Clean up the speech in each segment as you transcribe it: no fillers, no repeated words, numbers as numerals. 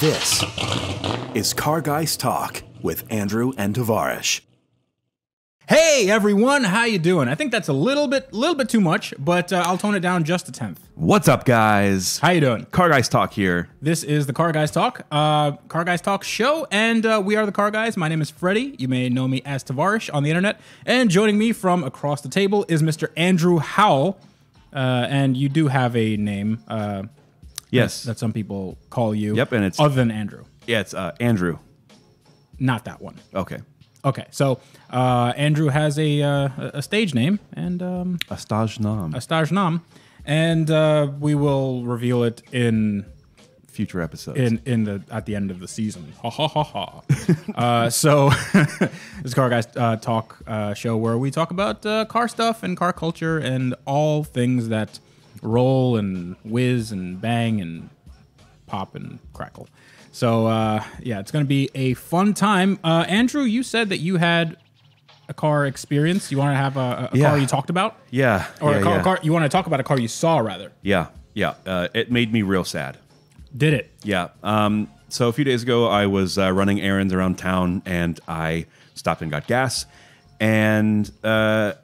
This is Car Guys Talk with Andrew and Tavarish. Hey everyone, how you doing? I think that's a little bit too much, but I'll tone it down just a tenth. What's up, guys? How you doing? Car Guys Talk here. This is the Car Guys Talk show, and we are the Car Guys. My name is Freddie. You may know me as Tavarish on the internet, and joining me from across the table is Mr. Andrew Howell, and you do have a name. Yes, that some people call you. Yep, and it's other than Andrew. Yeah, it's Andrew. Not that one. Okay, so Andrew has a stage name and a stage nom, and we will reveal it in future episodes. At the end of the season. Ha ha ha ha. So this is Car Guys Talk show where we talk about car stuff and car culture and all things that roll and whiz and bang and pop and crackle. So, yeah, it's going to be a fun time. Andrew, you said that you had a car experience. You want to have a car you talked about? Yeah. Or a car, you want to talk about a car you saw, rather? Yeah. It made me real sad. Did it? Yeah. So a few days ago, I was running errands around town, and I stopped and got gas. And as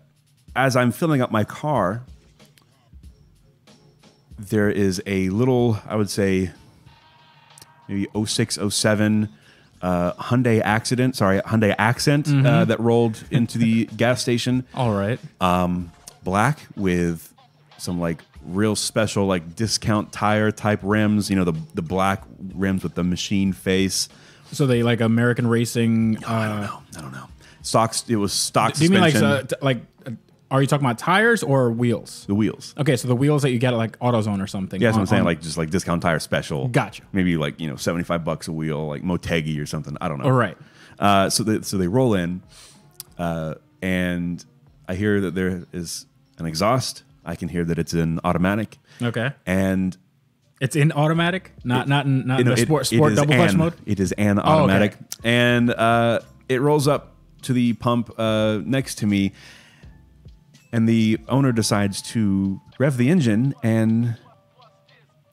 I'm filling up my car, there is a little, I would say, maybe 06, 07 Hyundai Accent that rolled into the gas station. All right. Black with some like real special like discount tire type rims. You know, the black rims with the machine face. So they like American racing. I don't know. It was stock Do you suspension. mean like are you talking about tires or wheels? The wheels. Okay, so the wheels that you get at like AutoZone or something. Yeah, that's what I'm saying. Like just like discount tire special. Gotcha. Maybe like $75 a wheel, like Motegi or something. I don't know. All right. So they roll in, and I hear that there is an exhaust. I can hear that it's in automatic. Okay. And it's in automatic, not in the sport double clutch mode. It is an automatic, okay. And it rolls up to the pump next to me. And the owner decides to rev the engine, and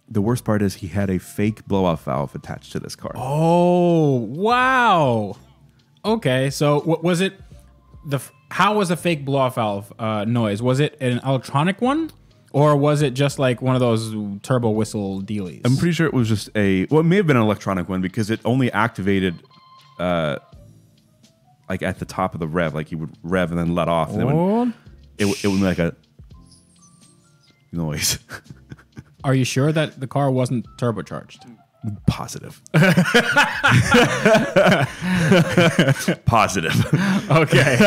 the worst part is he had a fake blow-off valve attached to this car. Oh, wow. Okay, so what was it? How was the fake blow-off valve noise? Was it an electronic one, or was it just like one of those turbo whistle dealies? I'm pretty sure it was just it may have been an electronic one because it only activated like at the top of the rev, like you would rev and then let off. And then it would be like a noise. Are you sure that the car wasn't turbocharged? Positive. Positive. Okay.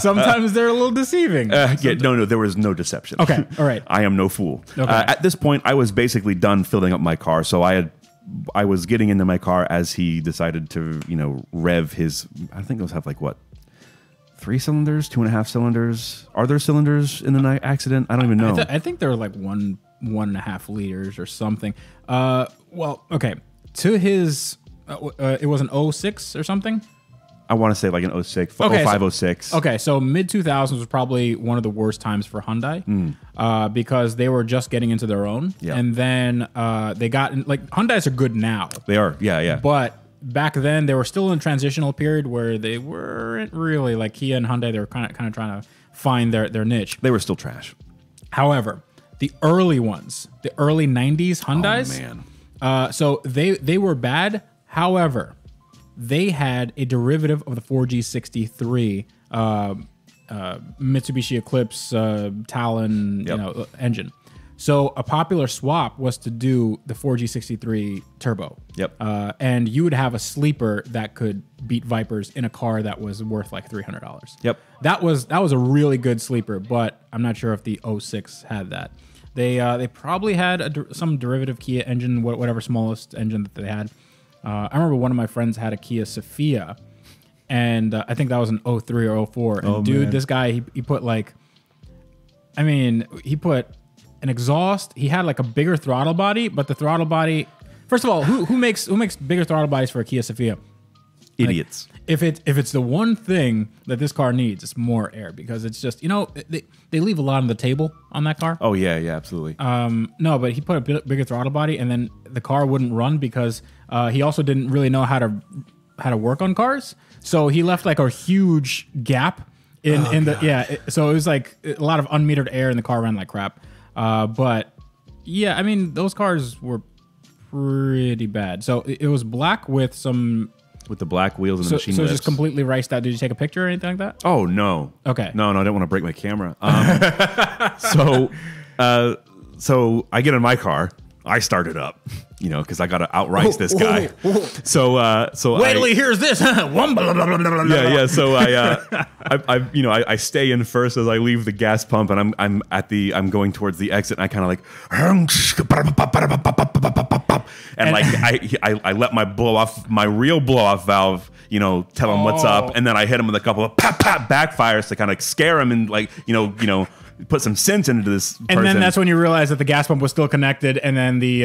Sometimes they're a little deceiving. No, there was no deception. Okay, all right. I am no fool. Okay. At this point, I was basically done filling up my car, so I was getting into my car as he decided to, rev his. I think those have like what? 3 cylinders, 2.5 cylinders. Are there cylinders in the accident? I don't even know. I think they're like 1.5 liters or something. Well, okay. To his, it was an 06 or something. I want to say like an 06, okay, 05, 06. Okay, so mid 2000s was probably one of the worst times for Hyundai because they were just getting into their own, and then they got like Hyundais are good now. They are, yeah. But back then, they were still in a transitional period where they weren't really like Kia and Hyundai. They were kind of trying to find their niche. They were still trash. However, the early ones, the early 90s Hyundais, so they were bad. However, they had a derivative of the 4G63 Mitsubishi Eclipse Talon engine. So a popular swap was to do the 4G63 turbo. Yep. And you would have a sleeper that could beat Vipers in a car that was worth like $300. Yep. That was a really good sleeper, but I'm not sure if the 06 had that. They probably had some derivative Kia engine, whatever smallest engine that they had. I remember one of my friends had a Kia Sophia, and I think that was an 03 or 04. And dude, this guy, he put like, he put an exhaust. He had like a bigger throttle body, but the throttle body. First of all, who makes bigger throttle bodies for a Kia Sophia? Idiots. Like, if it's the one thing that this car needs, it's more air, because it's just, they leave a lot on the table on that car. Oh yeah, absolutely. No, but he put a bigger throttle body, and then the car wouldn't run because he also didn't really know how to work on cars. So he left like a huge gap so it was like a lot of unmetered air, and the car ran like crap. But yeah, I mean, those cars were pretty bad. So it was black with the black wheels and the machine lips. So just completely riced out. Did you take a picture or anything like that? Oh no. Okay. No, I don't want to break my camera. So I get in my car. I start it up, because I got to outrice this guy. So wait till he hears this. Yeah. So I stay in first as I leave the gas pump, and I'm going towards the exit, and I kind of like, and like I let my real blow off valve, tell him what's up, and then I hit him with a couple of pop backfires to kind of scare him and like put some sense into this person. And then that's when you realize that the gas pump was still connected, and then the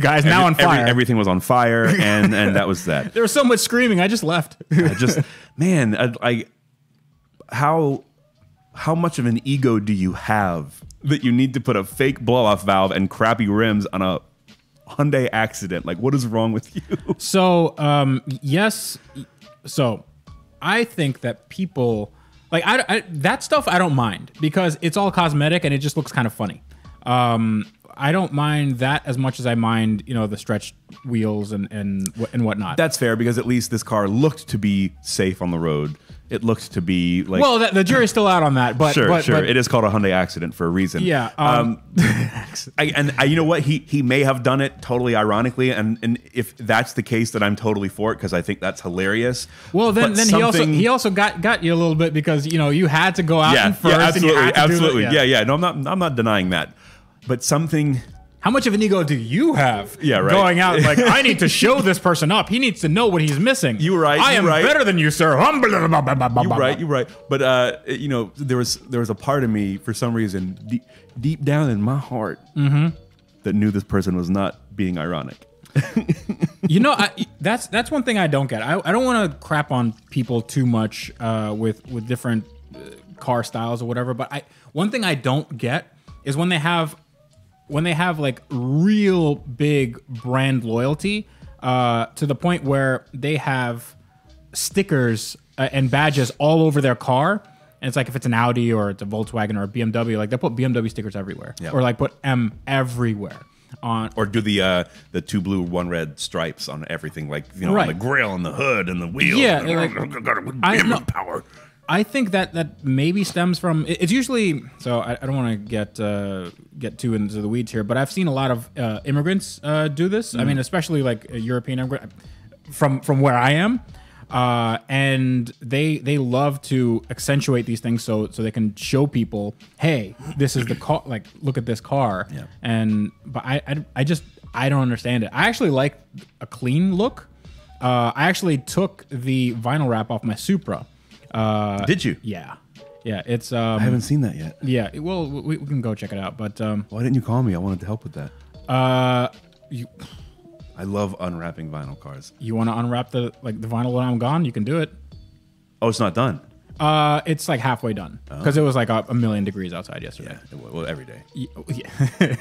guy's now on fire. Everything was on fire, and that was that. There was so much screaming, I just left. How much of an ego do you have that you need to put a fake blow-off valve and crappy rims on a Hyundai accident? Like, what is wrong with you? So, yes. So, I think that people... Like, that stuff I don't mind, because it's all cosmetic and it just looks kind of funny. I don't mind that as much as I mind, the stretched wheels and whatnot. That's fair, because at least this car looked to be safe on the road. It looked to be like... Well, the jury's still out on that, but... Sure. But, it is called a Hyundai accident for a reason. Yeah. You know what? He may have done it totally ironically, and if that's the case, then I'm totally for it, because I think that's hilarious. Well, then he also got you a little bit, because you had to go out in first. Yeah, absolutely, and you had to absolutely. Do Yeah. No, I'm not denying that, but something... How much of an ego do you have? Yeah, right. Going out like, I need to show this person up. He needs to know what he's missing. You're right. I am better than you, sir. You're right. But there was a part of me, for some reason, deep down in my heart, that knew this person was not being ironic. That's one thing I don't get. I don't want to crap on people too much with different car styles or whatever. But one thing I don't get is when they have like real big brand loyalty to the point where they have stickers and badges all over their car. And it's like, if it's an Audi or it's a Volkswagen or a BMW, like they put BMW stickers everywhere, or like put M everywhere on, or do the 2 blue 1 red stripes on everything, like on the grill and the hood and the wheels. Yeah, like, power. I think that maybe stems from, it's usually, so I don't want to get too into the weeds here, but I've seen a lot of immigrants do this. I mean, especially like a European immigrant from where I am, and they love to accentuate these things so they can show people, hey, this is the car, like, look at this car. Yeah. But I don't understand it. I actually like a clean look. I actually took the vinyl wrap off my Supra. Did you? Yeah. It's I haven't seen that yet. Yeah, well, we can go check it out. But why didn't you call me? I wanted to help with that. I love unwrapping vinyl cars. You want to unwrap the vinyl when I'm gone? You can do it. Oh, it's not done. It's like halfway done, because it was like a million degrees outside yesterday. Yeah, well, every day. Yeah.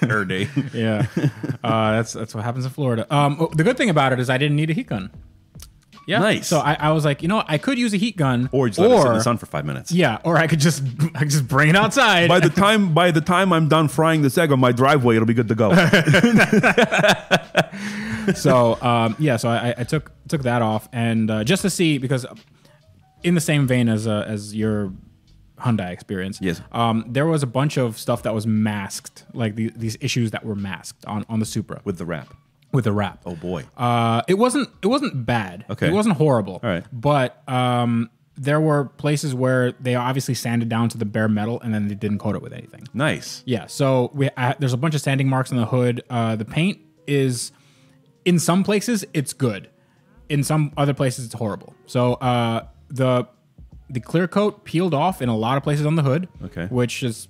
Every day. Yeah. That's what happens in Florida. The good thing about it is I didn't need a heat gun. Yeah. Nice. So I was like, I could use a heat gun, or just let it sit in the sun for 5 minutes. Yeah, or I could just bring it outside. By the time I'm done frying this egg on my driveway, it'll be good to go. So so I took that off, and just to see, because in the same vein as your Hyundai experience, yes, there was a bunch of stuff that was masked, like these issues that were masked on the Supra with the wrap. With the wrap. Oh boy. It wasn't bad. Okay. It wasn't horrible. All right. But there were places where they obviously sanded down to the bare metal, and then they didn't coat it with anything. Nice. Yeah. So there's a bunch of sanding marks on the hood. The paint is, in some places it's good, in some other places it's horrible. So the clear coat peeled off in a lot of places on the hood. Okay. Which is,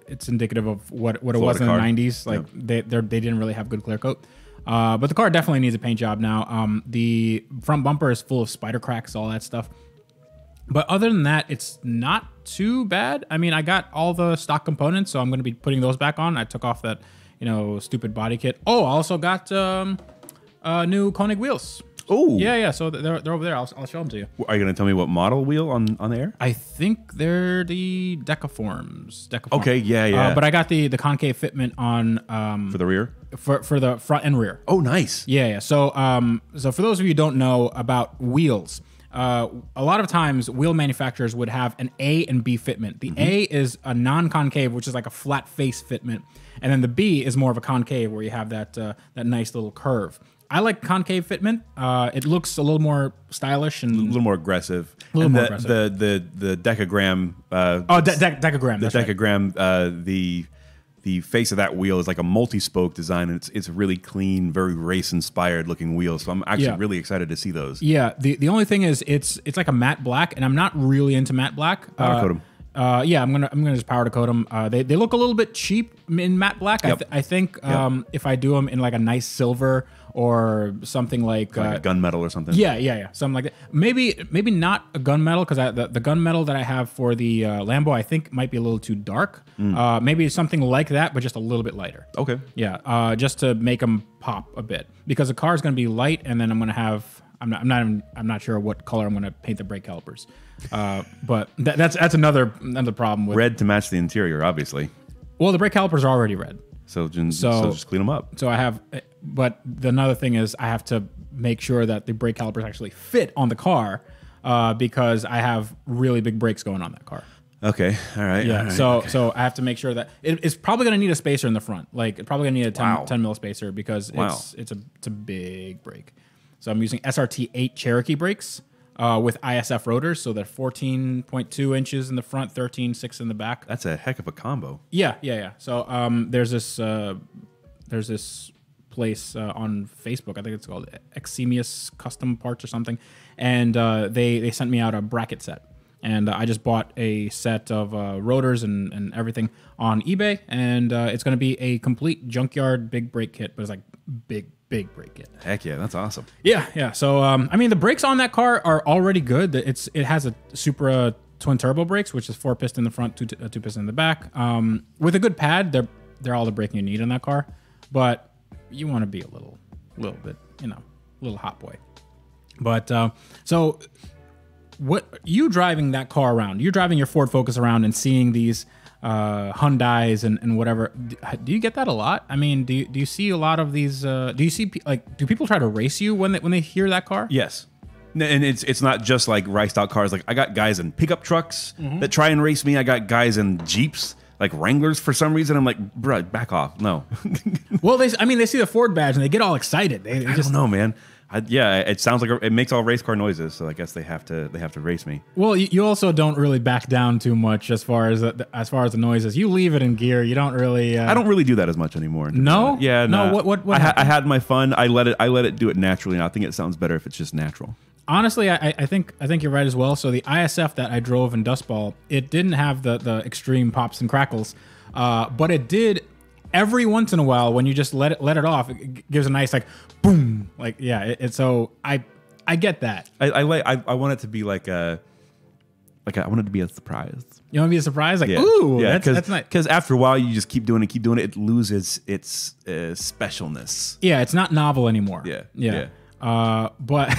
it's indicative of what it was in the 90s. Like, they didn't really have good clear coat. But the car definitely needs a paint job now. The front bumper is full of spider cracks, all that stuff. But other than that, it's not too bad. I mean, I got all the stock components, so I'm going to be putting those back on. I took off that, stupid body kit. Oh, I also got new Koenig wheels. Oh, yeah. So they're over there. I'll show them to you. Are you going to tell me what model wheel on the air? I think they're the Decaforms. Okay, yeah. But I got the concave fitment on For the rear? for the front and rear. Oh, nice. Yeah. So for those of you who don't know about wheels, a lot of times wheel manufacturers would have an A and B fitment. The A is a non-concave, which is like a flat face fitment, and then the B is more of a concave, where you have that nice little curve. I like concave fitment. It looks a little more stylish and A little more aggressive. A little more aggressive. The decagram. Decagram. The decagram. The face of that wheel is like a multi-spoke design, and it's really clean, very race-inspired looking wheel. So I'm actually really excited to see those. Yeah. The only thing is it's like a matte black, and I'm not really into matte black. Powder coat 'em. Yeah, I'm gonna just powder coat them. They look a little bit cheap in matte black. Yep. I think if I do them in like a nice silver or something like a gunmetal or something. Yeah, something like that. Maybe not a gunmetal, because the gunmetal that I have for the Lambo I think might be a little too dark. Maybe something like that, but just a little bit lighter. Okay. Yeah, just to make them pop a bit, because the car is going to be light, and then I'm going to have. I'm not sure what color I'm going to paint the brake calipers. But that's another problem with Red to match the interior, obviously. Well, the brake calipers are already red. So just clean them up. So I have, but another thing is I have to make sure that the brake calipers actually fit on the car, because I have really big brakes going on that car. Okay, all right. Yeah. All right, So I have to make sure that it's probably going to need a spacer in the front. Like, it's probably going to need a 10 mil spacer, because it's a big brake. So I'm using SRT 8 Cherokee brakes with ISF rotors, so they're 14.2 inches in the front, 13.6 in the back. That's a heck of a combo. Yeah. So there's this place on Facebook. I think it's called Exemius Custom Parts or something, and they sent me out a bracket set. And I just bought a set of rotors and everything on eBay, and it's going to be a complete junkyard big brake kit, but it's like big brake kit. Heck yeah, that's awesome. Yeah. So I mean, the brakes on that car are already good. It has a Supra twin turbo brakes, which is 4-piston in the front, 2-piston in the back. With a good pad, they're all the braking you need in that car. But you want to be a little bit, a little hot boy. But so. What you driving that car around? You're driving your Ford Focus around and seeing these Hyundais and whatever. Do you get that a lot? I mean, do you see a lot of these? Do you see do people try to race you when they hear that car? Yes, and it's not just like riced out cars. Like, I got guys in pickup trucks that try and race me. I got guys in Jeeps, like Wranglers, for some reason. I'm like, bruh, back off. No. Well, they see the Ford badge and they get all excited. I don't know, man. It sounds like it makes all race car noises, so I guess they have to race me. Well, you also don't really back down too much as far as the noises. You leave it in gear. You don't really. I don't really do that as much anymore. No. Yeah. No. Nah. What? I had my fun. I let it do it naturally, and I think it sounds better if it's just natural. Honestly, I think you're right as well. So the ISF that I drove in Dust Bowl, it didn't have the extreme pops and crackles, but it did. Every once in a while, when you just let it off, it gives a nice like boom, like so I get that. I want it to be like I want it to be a surprise. You want to be a surprise, like ooh, that's nice. Because after a while, you just keep doing it. It loses its specialness. Yeah, it's not novel anymore. Yeah. But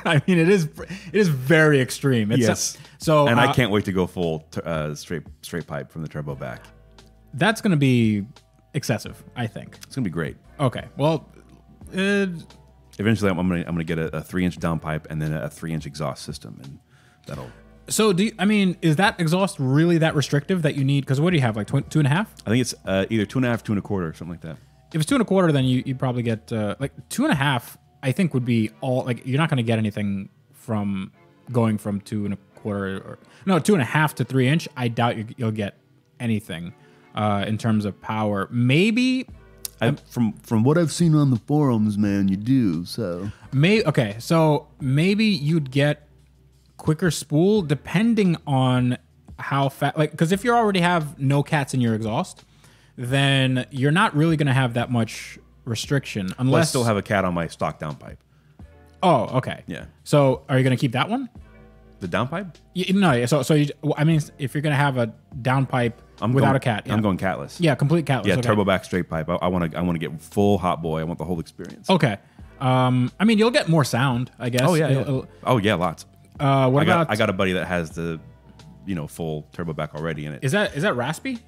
I mean, it is very extreme. Yes. So I can't wait to go full straight pipe from the turbo back. That's going to be excessive, I think. It's gonna be great. Okay, well, eventually I'm gonna get a 3-inch downpipe and then a 3-inch exhaust system, and that'll. So is that exhaust really that restrictive that you need? Because what do you have, like 2.5? I think it's either 2.5, 2.25, something like that. If it's 2.25, then you probably get like 2.5. I think would be all like you're not going to get anything from going from 2.25 or 2.5 to 3-inch. I doubt you'll get anything. In terms of power, maybe from what I've seen on the forums, man, you do. So so maybe you'd get quicker spool depending on how fast. Like, because if you already have no cats in your exhaust, then you're not really going to have that much restriction But I unless still have a cat on my stock downpipe. Oh, okay. Yeah. So are you going to keep that one? The downpipe? No. So I mean, if you're going to have a downpipe without a cat, I'm going catless. Yeah, complete catless. Yeah, okay. turbo back straight pipe. I want to get full hot boy. I want the whole experience. Okay. I mean, you'll get more sound, I guess. Oh yeah. Oh yeah, lots. What about? I got a buddy that has the, full turbo back already in it. Is that raspy?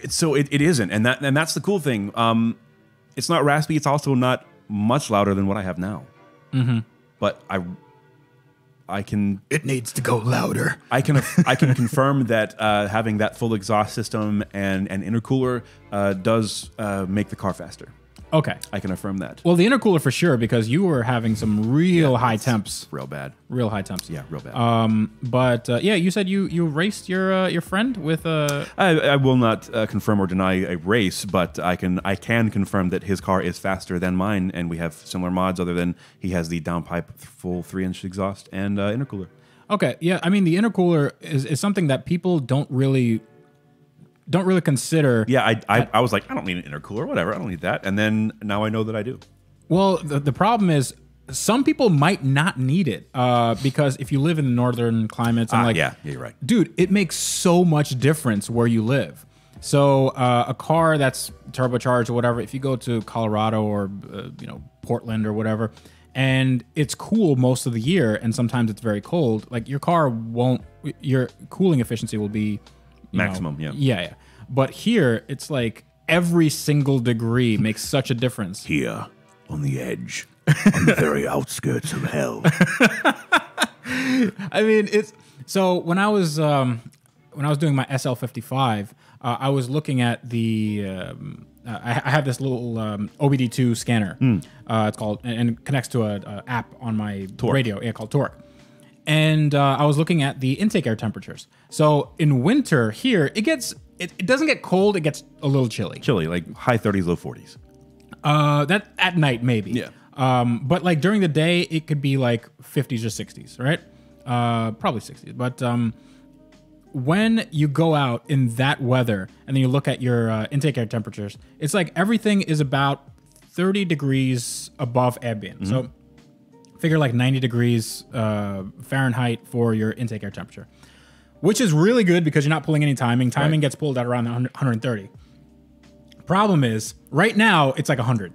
So it isn't, and that's the cool thing. It's not raspy. It's also not much louder than what I have now. Mm-hmm. But I can. It needs to go louder. I can confirm that having that full exhaust system and an intercooler does make the car faster. Okay. I can affirm that. Well, the intercooler for sure, because you were having some real high temps. Real bad. Real high temps. Yeah, real bad. But you said you raced your friend with a. I will not confirm or deny a race, but I can confirm that his car is faster than mine, and we have similar mods. Other than he has the downpipe full 3-inch exhaust and intercooler. Okay. Yeah. I mean, the intercooler is something that people don't really consider. Yeah, I was like, I don't need an intercooler, whatever. I don't need that. And then now I know that I do. Well, the problem is some people might not need it because if you live in the northern climates, and yeah, you're right, dude, it makes so much difference where you live. So a car that's turbocharged or whatever, if you go to Colorado or Portland or whatever, and it's cool most of the year, and sometimes it's very cold, like your cooling efficiency will be maximum. Yeah. But here, it's like every single degree makes such a difference. Here, on the edge, on the very outskirts of hell. I mean, it's so when I was doing my SL55, I was looking at the. I have this little OBD2 scanner. It's called and it connects to a app on my radio. Yeah, called Torque. And I was looking at the intake air temperatures. So in winter here, it doesn't get cold. It gets a little chilly. Chilly, like high 30s, low 40s. That at night maybe. Yeah. But like during the day, it could be like 50s or 60s, right? Probably 60s. But when you go out in that weather and then you look at your intake air temperatures, it's like everything is about 30 degrees above ambient. Mm-hmm. So figure like 90 degrees Fahrenheit for your intake air temperature, which is really good because you're not pulling any timing. Timing gets pulled at around 130. Problem is, right now, it's like 100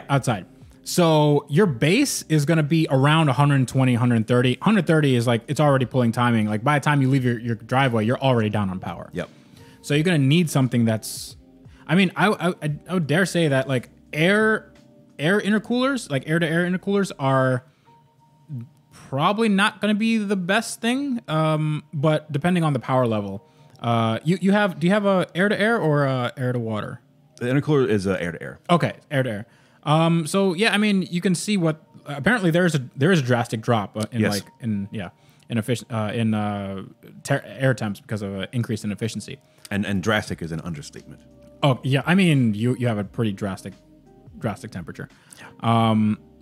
outside. So your base is going to be around 120, 130. 130 is like, it's already pulling timing. Like by the time you leave your driveway, you're already down on power. Yep. So you're going to need something that's, I mean, I would dare say that like air intercoolers, like air-to-air intercoolers are probably not going to be the best thing, but depending on the power level, do you have a air-to-air or air to water? The intercooler is air to air. Okay, air to air. So yeah, I mean, you can see what apparently there is a drastic drop in air temps because of an increase in efficiency. And drastic is an understatement. Oh yeah, I mean you have a pretty drastic temperature.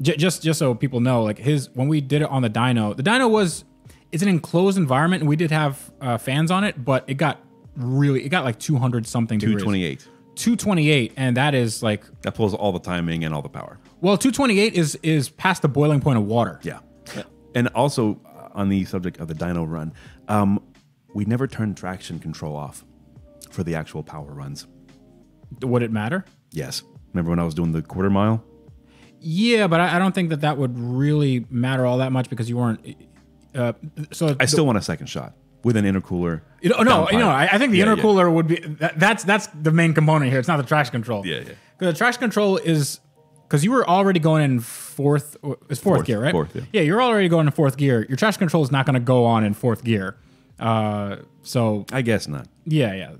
Just so people know, like when we did it on the dyno it's an enclosed environment, and we did have fans on it, but it got like 200 something degrees. 228, and that is like that pulls all the timing and all the power. Well, 228 is past the boiling point of water. Yeah, and also on the subject of the dyno run, we never turned traction control off for the actual power runs. Would it matter? Yes. Remember when I was doing the quarter mile? Yeah, but I don't think that would really matter all that much because you weren't. I still want a second shot with an intercooler. I think the intercooler would be that's the main component here. It's not the traction control. Yeah. Because the traction control is because you were already going in fourth gear, right? Fourth, yeah. Yeah, you're already going in fourth gear. Your traction control is not going to go on in fourth gear. So I guess not. Yeah.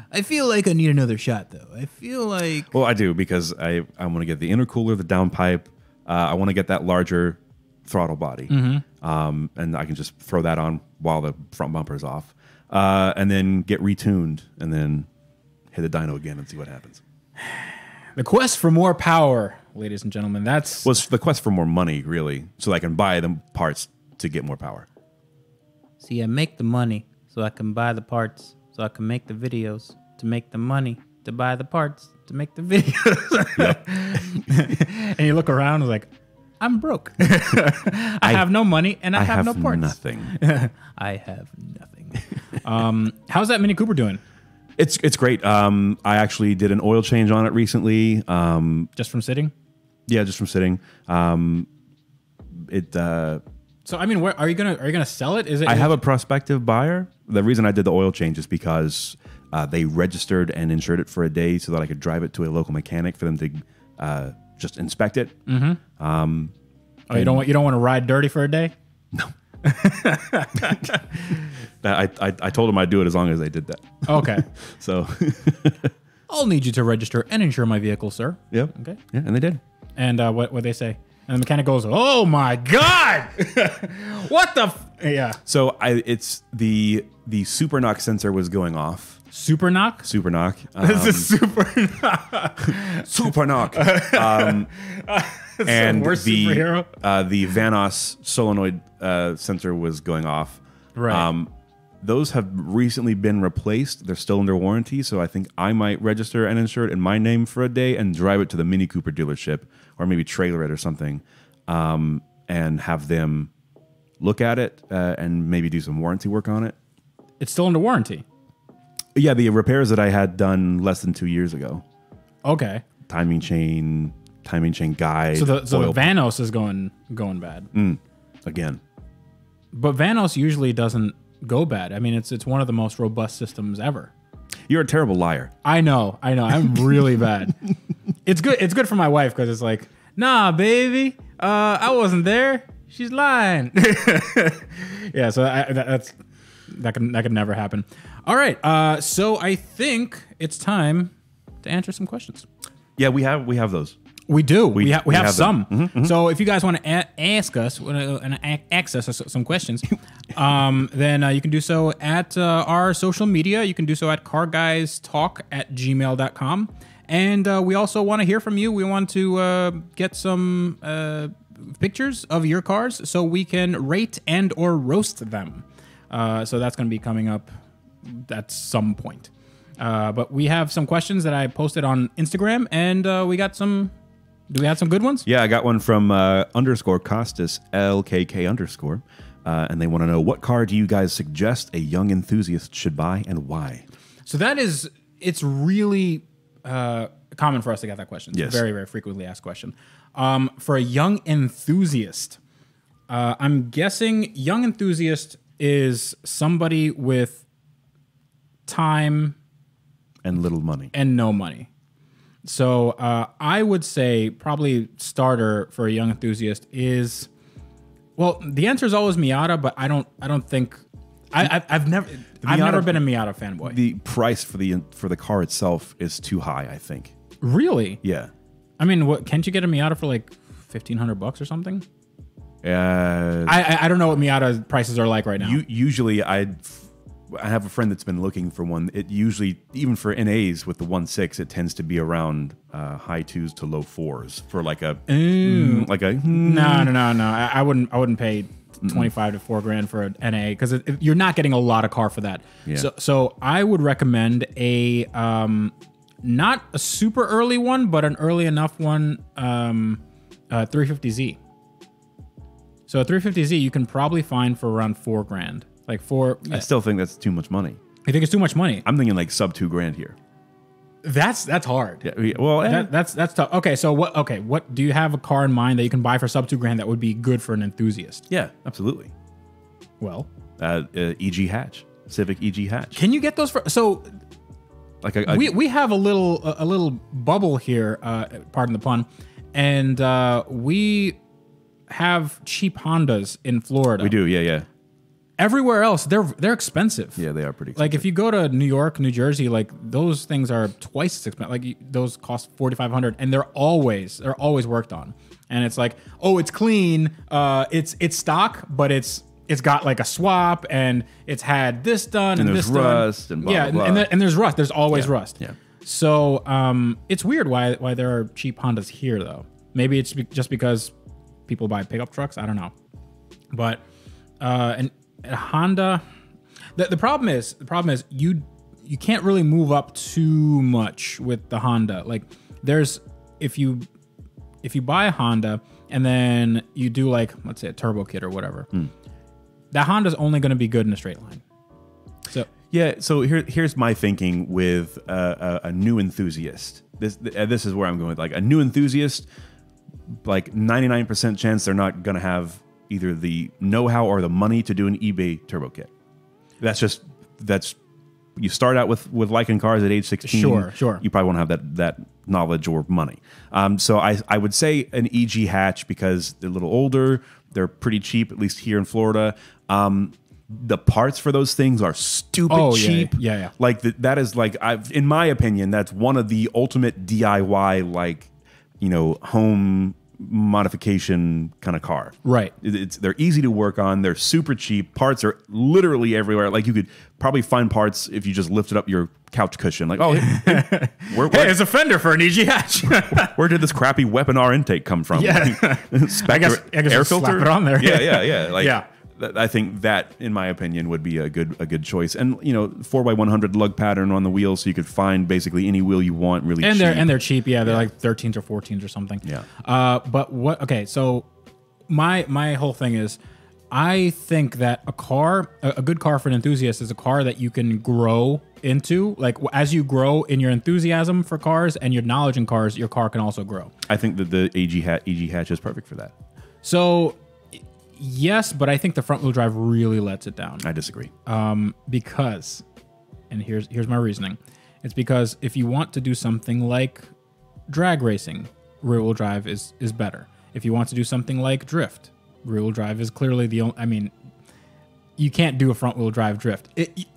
I feel like I need another shot though. I feel like I do because I want to get the intercooler, the downpipe. I want to get that larger throttle body, and I can just throw that on while the front bumper is off, and then get retuned, and then hit the dyno again and see what happens. The quest for more power, ladies and gentlemen. Was the quest for more money, really, so I can buy the parts to get more power. See, I make the money so I can buy the parts, so I can make the videos to make the money to buy the parts to make the videos. And you look around and like, I'm broke. I have no money and I have no parts. Nothing. I have nothing. How's that Mini Cooper doing? It's great. I actually did an oil change on it recently. Just from sitting? Yeah, just from sitting. So I mean, where are you gonna sell it? I have a prospective buyer. The reason I did the oil change is because they registered and insured it for a day so that I could drive it to a local mechanic for them to just inspect it. Mm-hmm. You don't want to ride dirty for a day? No. I told them I'd do it as long as they did that. Okay. So I'll need you to register and insure my vehicle, sir. Yep. Okay. Yeah, and they did. And what they say? And the mechanic goes, "Oh my god, what the?" Yeah. So it's the super knock sensor was going off. Super knock. Super knock. This is super knock. Super knock. And the worst superhero. The Vanos solenoid sensor was going off. Right. Those have recently been replaced. They're still under warranty, so I think I might register and insure it in my name for a day and drive it to the Mini Cooper dealership or maybe trailer it or something, and have them look at it and maybe do some warranty work on it. It's still under warranty. Yeah, the repairs that I had done less than 2 years ago. Okay. Timing chain guide. So the Vanos is going bad. Again. But Vanos usually doesn't go bad. I mean, it's one of the most robust systems ever. You're a terrible liar. I know. I'm really bad. It's good for my wife because it's like, nah, baby, I wasn't there. She's lying. Yeah, so that could never happen. All right, so I think it's time to answer some questions. Yeah, we have those. We do. We have some. Mm-hmm, mm-hmm. So if you guys want to ask us some questions, then you can do so at our social media. You can do so at carguystalk@gmail.com. And we also want to hear from you. We want to get some pictures of your cars so we can rate and or roast them. So that's going to be coming up at some point. But we have some questions that I posted on Instagram, and we got some... Do we have some good ones? Yeah, I got one from _ Costas LKK _, and they want to know, what car do you guys suggest a young enthusiast should buy and why? So it's really common for us to get that question. It's yes. a very, very frequently asked question. For a young enthusiast, I'm guessing young enthusiast is somebody with time and little money and no money. So I would say probably starter for a young enthusiast is, well, the answer is always Miata, but I don't think I've never been a Miata fanboy. The price for the car itself is too high, I think. Really? Yeah. I mean, can't you get a Miata for like $1,500 or something? I don't know what Miata prices are like right now. Usually I have a friend that's been looking for one. It usually, even for NAs with the 1.6, it tends to be around high 2s to low 4s for like a No. I wouldn't pay 25 to $4,000 for an NA because you're not getting a lot of car for that. Yeah. So I would recommend a not a super early one, but an early enough one, 350Z. So a 350Z you can probably find for around $4,000. Like I still think that's too much money. You think it's too much money? I'm thinking like sub $2,000 here. That's hard. Yeah, well, that's tough. Okay, so what do you have a car in mind that you can buy for sub $2,000 that would be good for an enthusiast? Yeah, absolutely. Well, EG hatch, Civic EG hatch. Can you get those for like we have a little bubble here, pardon the pun, and we have cheap Hondas in Florida. We do, yeah. Everywhere else, they're expensive. Yeah, they are pretty expensive. Like if you go to New York, New Jersey, like those things are twice as expensive. Like those cost $4,500, and they're always worked on. And it's like, oh, it's clean, it's stock, but it's got like a swap, and it's had this done, and there's this rust, done. and blah, blah, blah. And there's rust. There's always rust. Yeah. So it's weird why there are cheap Hondas here though. Maybe it's just because people buy pickup trucks. I don't know, but and. A Honda, the problem is you can't really move up too much with the Honda. Like there's if you buy a Honda and then you do like, let's say a turbo kit or whatever, that Honda's only going to be good in a straight line. So yeah, so here's my thinking with a new enthusiast. This is where I'm going with, like, a new enthusiast, like 99% chance they're not going to have either the know-how or the money to do an eBay turbo kit. That's you start out with liking cars at age 16. Sure. You probably won't have that knowledge or money. So I would say an EG hatch because they're a little older. They're pretty cheap, at least here in Florida. The parts for those things are stupid cheap. Yeah. Like that is like, in my opinion, that's one of the ultimate DIY, like, home modification kind of car. Right. They're easy to work on. They're super cheap. Parts are literally everywhere. Like you could probably find parts if you just lifted up your couch cushion. Like, hey, it's a fender for an EG hatch. Where did this crappy weapon R intake come from? Yeah. I guess air filter. Slap it on there. Yeah. Like, yeah. I think that, in my opinion, would be a good choice. And 4x100 lug pattern on the wheel, so you could find basically any wheel you want really cheap. They're cheap. Yeah, they're like 13s or 14s or something. Yeah. But what? Okay, so my whole thing is, I think that a good car for an enthusiast is a car that you can grow into. Like as you grow in your enthusiasm for cars and your knowledge in cars, your car can also grow. I think that the EG hatch is perfect for that. So. Yes, but I think the front wheel drive really lets it down. I disagree. Because, and here's my reasoning. It's because if you want to do something like drag racing, rear wheel drive is better. If you want to do something like drift, rear wheel drive is clearly the only. I mean, you can't do a front wheel drive drift.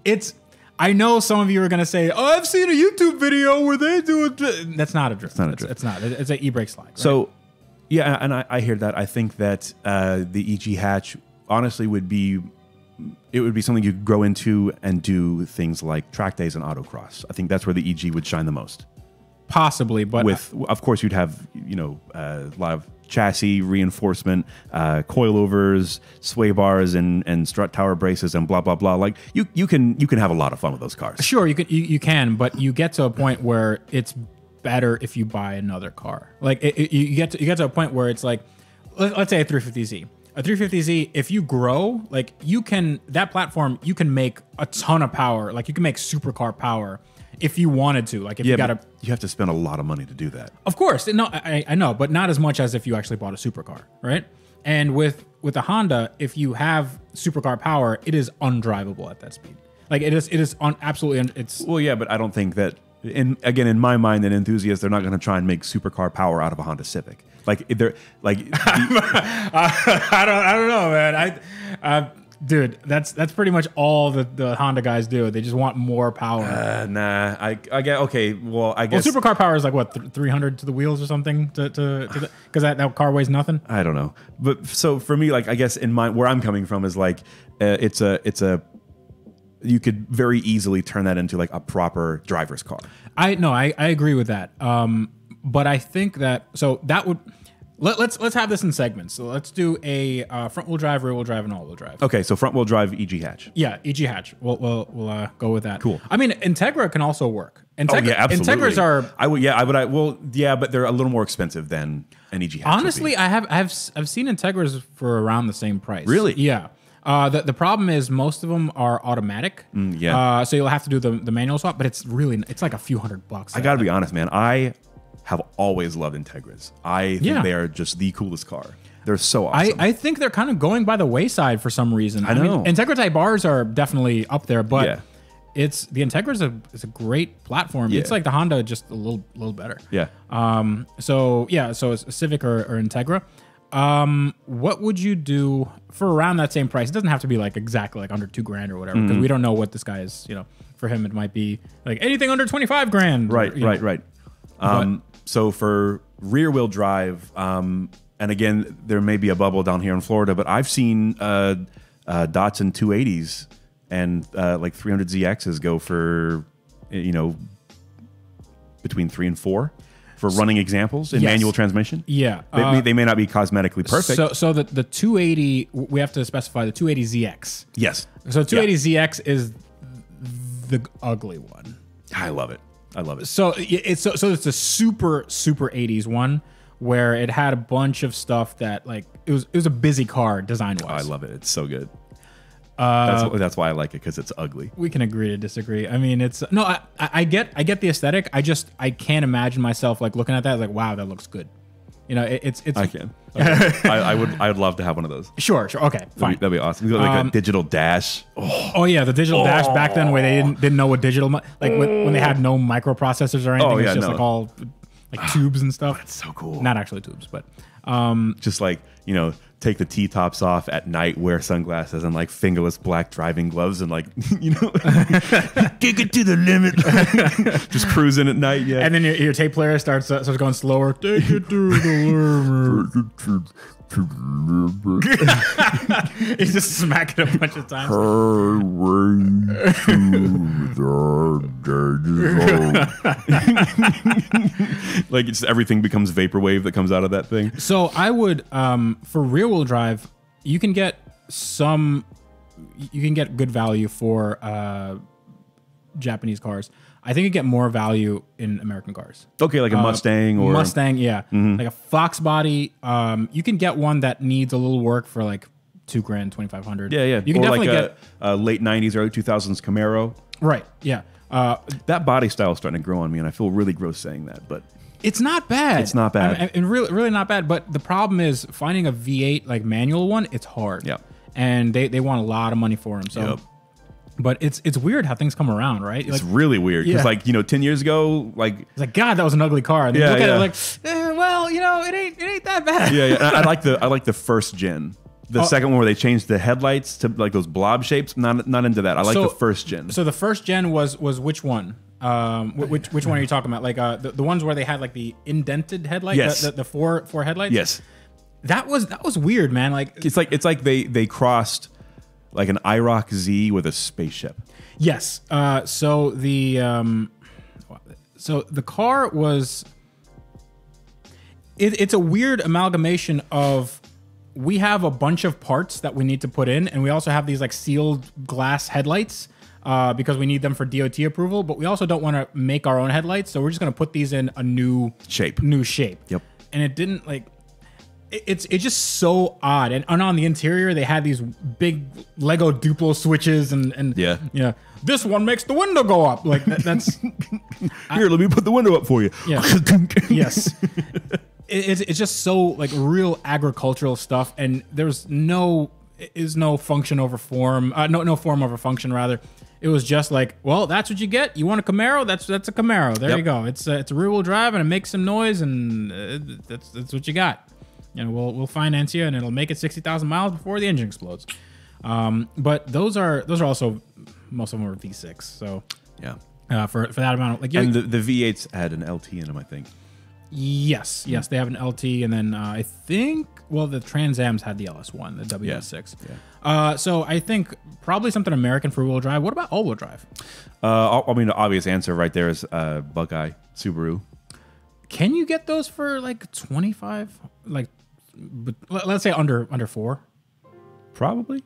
It's. I know some of you are going to say, "Oh, I've seen a YouTube video where they do a drift." That's not a drift. It's not. It's an e-brake slide. Right? So. Yeah, and I hear that. I think that the EG hatch honestly would be something you could grow into and do things like track days and autocross. I think that's where the EG would shine the most. Possibly, but of course you'd have a lot of chassis reinforcement, coilovers, sway bars, and strut tower braces, and blah blah blah. Like you can have a lot of fun with those cars. Sure, you can, but you get to a point where it's better if you buy another car. Like you get to a point where it's like, let's say a 350Z. A 350Z, if you grow, like that platform, you can make a ton of power. Like you can make supercar power if you wanted to. Like if you have to spend a lot of money to do that. Of course, no, I know, but not as much as if you actually bought a supercar, right? And with a Honda, if you have supercar power, it is undrivable at that speed. Like it is absolutely. It's well, yeah, but I don't think that. In my mind, an enthusiast, they're not going to try and make supercar power out of a Honda Civic. Like they're like, I don't know, man. Dude, that's pretty much all the Honda guys do. They just want more power. Nah, I get okay. Well, I guess supercar power is like what 300 to the wheels or something because that car weighs nothing. I don't know, but so for me, like I guess in where I'm coming from is like it's a. You could very easily turn that into like a proper driver's car. I agree with that. But I think that that would let's have this in segments. So let's do a front wheel drive, rear wheel drive, and all wheel drive. Okay, so front wheel drive EG hatch. Yeah, EG hatch. We'll go with that. Cool. I mean, Integra can also work. Yeah, absolutely. Integras are. But they're a little more expensive than an EG hatch. Honestly, I've seen Integras for around the same price. Really? Yeah. The problem is most of them are automatic. Yeah. So you'll have to do the manual swap, but it's like a few $100. I got to be honest, man. I have always loved Integras. I think they are just the coolest car. They're so awesome. I think they're kind of going by the wayside for some reason. I know. mean, Integra type bars are definitely up there, but the Integra is a great platform. Yeah. It's like the Honda, just a little better. Yeah. So it's a Civic or Integra. What would you do for around that same price? It doesn't have to be like exactly like under $2,000 or whatever, because we don't know what this guy is. For him, it might be like anything under $25,000. Right. So for rear wheel drive, and again, there may be a bubble down here in Florida, but I've seen Datsun 280s and like 300ZXs go for between 3 and 4. For running examples in manual transmission? Yeah. They may not be cosmetically perfect. So the 280, we have to specify the 280ZX. Yes. So 280ZX is the ugly one. I love it. I love it. So it's a super 80s one where it had a bunch of stuff that like it was a busy car design wise. I love it. It's so good. That's why I like it, because it's ugly. We can agree to disagree. I mean, it's no, I get the aesthetic. I can't imagine myself like looking at that like, wow, that looks good. You know, it's. I can. Okay. I would love to have one of those. Sure. Okay. Fine. That'd be awesome. Like a digital dash. Oh yeah, the digital dash back then, where they didn't know what digital like when they had no microprocessors or anything. It was just like all like tubes and stuff. That's so cool. Not actually tubes, but just like, you know, take the T-tops off at night, wear sunglasses and like fingerless black driving gloves and like, you know, take it to the limit. Just cruising at night. Yeah. And then your tape player starts going slower. Take it to the limit. He's just smacking a bunch of times. Like it's everything becomes vaporwave that comes out of that thing. So I would for rear wheel drive, you can get good value for Japanese cars. I think you get more value in American cars. Okay, like a Mustang or Mustang, yeah, like a Fox body. You can get one that needs a little work for like $2,000, $2,500. Yeah. You can or definitely like get a late '90s, early 2000s Camaro. Right. Yeah. That body style is starting to grow on me, and I feel really gross saying that, but it's not bad. It's not bad. and really not bad. But the problem is finding a V8 like manual one. It's hard. Yeah. And they want a lot of money for them. So. Yep. But it's weird how things come around, right? It's really weird because, like, you know, 10 years ago, like, it's like, God, that was an ugly car. And then you look at it like, well, you know, it ain't that bad. Yeah. I like the first gen. The second one where they changed the headlights to like those blob shapes. Not into that. I like the first gen. So the first gen was which one? Which one are you talking about? Like the ones where they had like the indented headlight. Yes. The four headlights. Yes. That was weird, man. Like it's like they crossed like an IROC Z with a spaceship. Yes. So the car was. It's a weird amalgamation of. We have a bunch of parts that we need to put in, and we also have these like sealed glass headlights because we need them for DOT approval. But we also don't want to make our own headlights, so we're just going to put these in a new shape. Yep. And it didn't like. It's just so odd, and on the interior they had these big Lego Duplo switches, and yeah, this one makes the window go up. Like that's here. Let me put the window up for you. Yeah. Yes. It's just so like real agricultural stuff, and there's no function over form, no form over function rather. It was just like, well, that's what you get. You want a Camaro? That's a Camaro. There you go. It's a rear wheel drive and it makes some noise, and that's what you got. You know, we'll finance you, and it'll make it 60,000 miles before the engine explodes. But those are also, most of them are V6. So yeah, for that amount, like and the V8s had an LT in them, I think. Yes, they have an LT, and then I think the Trans Ams had the LS1, the WS6. Yeah. So I think probably something American for wheel drive. What about all wheel drive? I mean, the obvious answer right there is Buckeye Subaru. Can you get those for like 25? Like, let's say under 4. Probably.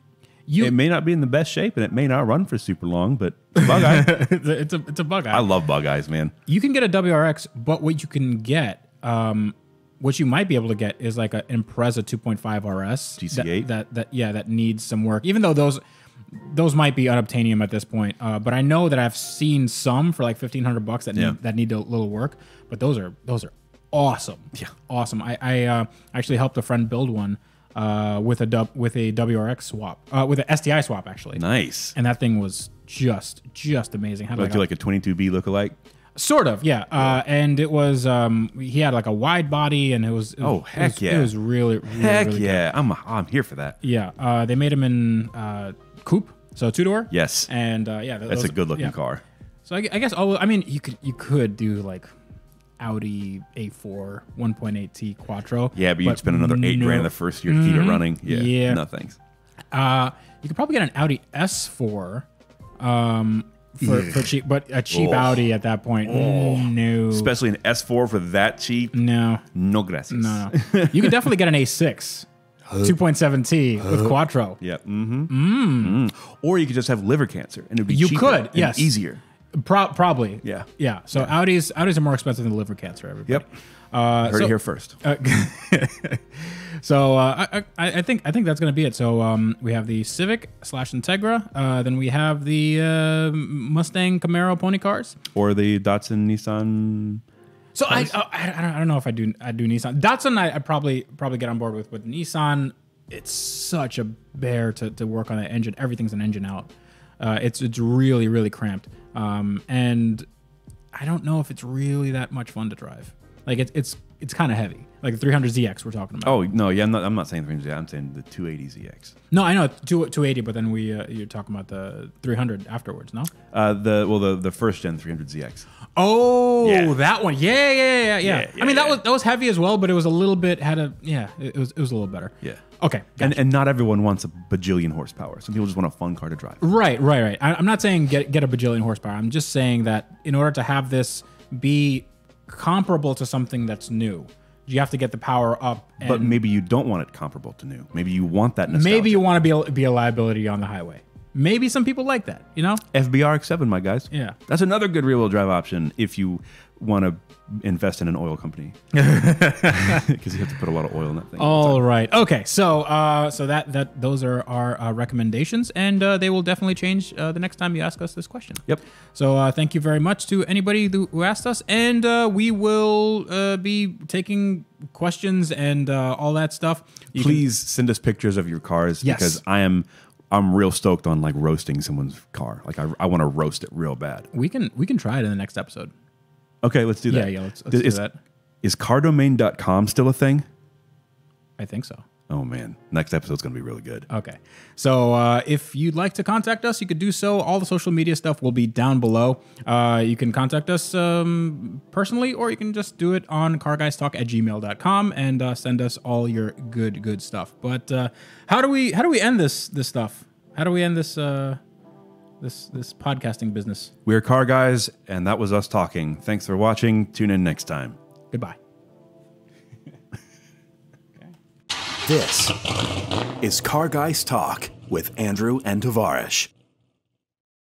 It may not be in the best shape, and it may not run for super long, but Buckeye. it's a Buckeye. I love Buckeyes, man. You can get a WRX, but what you can get, what you might be able to get is like an Impreza 2.5 RS GC8 that needs some work. Even though those might be unobtainium at this point, but I know that I've seen some for like $1,500 that need a little work. But those are awesome. Yeah, awesome. I actually helped a friend build one with a WRX swap, with an STI swap actually. Nice. And that thing was just amazing. Had like a 22B lookalike. Sort of, yeah. And it was he had like a wide body, and it was it was really yeah. Good. I'm here for that. Yeah. They made him in coupe, so 2-door. Yes. And that's a good looking car. So I guess you could do like Audi A4 1.8T Quattro. Yeah, but you'd spend another $8,000 the first year to keep it running. Yeah. No thanks. You could probably get an Audi S4 for cheap, but a cheap Audi at that point. No. Especially an S4 for that cheap. No. No gracias. No. You could definitely get an A6. 2.7T with Quattro. Yeah. Or you could just have liver cancer, and it'd be You cheaper could, and yes. easiger. Probably. Yeah. Yeah. So Audis are more expensive than liver cancer, everybody. Yep. Heard it here first. So I think that's going to be it. So we have the Civic / Integra. Then we have the Mustang Camaro pony cars. Or the Datsun Nissan. So I don't know if I do Nissan. Datsun I probably get on board with, but Nissan, it's such a bear to work on that engine. Everything's an engine out. It's really, really cramped. And I don't know if it's really that much fun to drive. Like it's kind of heavy. Like the 300ZX we're talking about. Oh no, yeah, I'm not saying 300ZX. I'm saying the 280ZX. No, I know 280, but then you're talking about the 300 afterwards, no? The first gen 300ZX. Oh, Yeah. that one. Yeah. Yeah, I mean yeah. that was heavy as well, but it was a little bit it was a little better. Yeah. Okay. Gotcha. And not everyone wants a bajillion horsepower. Some people just want a fun car to drive. Right. I'm not saying get a bajillion horsepower. I'm just saying that in order to have this be comparable to something that's new, you have to get the power up. And But maybe you don't want it comparable to new. Maybe you want that nostalgia. maybe you want to be a liability on the highway. Maybe some people like that, you know? FBRX7, my guys. Yeah. That's another good rear-wheel drive option if you want to invest in an oil company. Because you have to put a lot of oil in that thing. All right. Okay. So that those are our recommendations, and they will definitely change the next time you ask us this question. Yep. So thank you very much to anybody who asked us, and we will be taking questions and all that stuff. Please send us pictures of your cars Yes. because I'm real stoked on like roasting someone's car. Like I want to roast it real bad. We can try it in the next episode. Okay, let's do that. Yeah. Let's do that. Is cardomain.com still a thing? I think so. Oh man, next episode's gonna be really good. Okay. So if you'd like to contact us, you could do so. All the social media stuff will be down below. You can contact us personally, or you can just do it on carguystalk@gmail.com and send us all your good stuff. But how do we end this stuff? How do we end this this podcasting business? We're Car Guys, and that was us talking. Thanks for watching. Tune in next time. Goodbye. This is Car Guys Talk with Andrew and Tavarish.